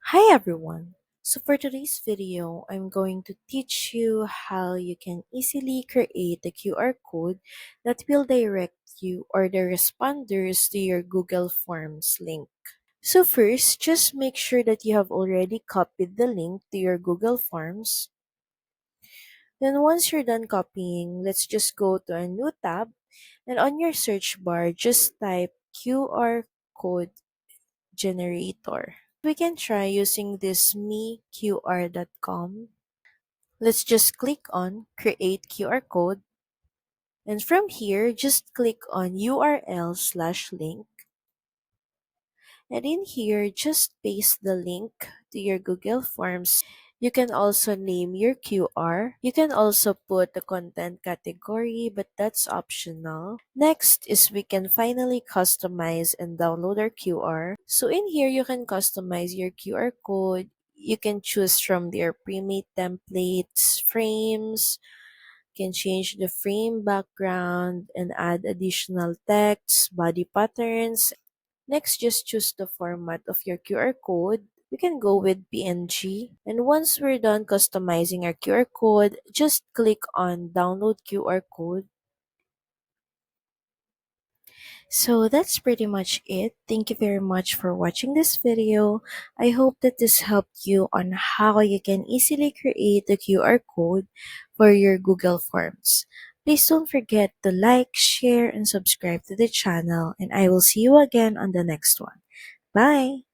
Hi everyone! So for today's video, I'm going to teach you how you can easily create a QR code that will direct you or the responders to your Google Forms link. So first, just make sure that you have already copied the link to your Google Forms. Then once you're done copying, let's just go to a new tab and on your search bar, just type QR code generator. We can try using this meqr.com. Let's just click on create QR code, and from here just click on URL/link, and in here just paste the link to your Google Forms. You can also name your QR. You can also put the content category, but that's optional. Next is we can finally customize and download our QR. So in here, you can customize your QR code. You can choose from their pre-made templates, frames, can change the frame background and add additional text, body patterns. Next, just choose the format of your QR code. We can go with PNG. And once we're done customizing our QR code, just click on download QR code. So that's pretty much it. Thank you very much for watching this video. I hope that this helped you on how you can easily create the QR code for your Google Forms. Please don't forget to like, share, and subscribe to the channel, and I will see you again on the next one. Bye!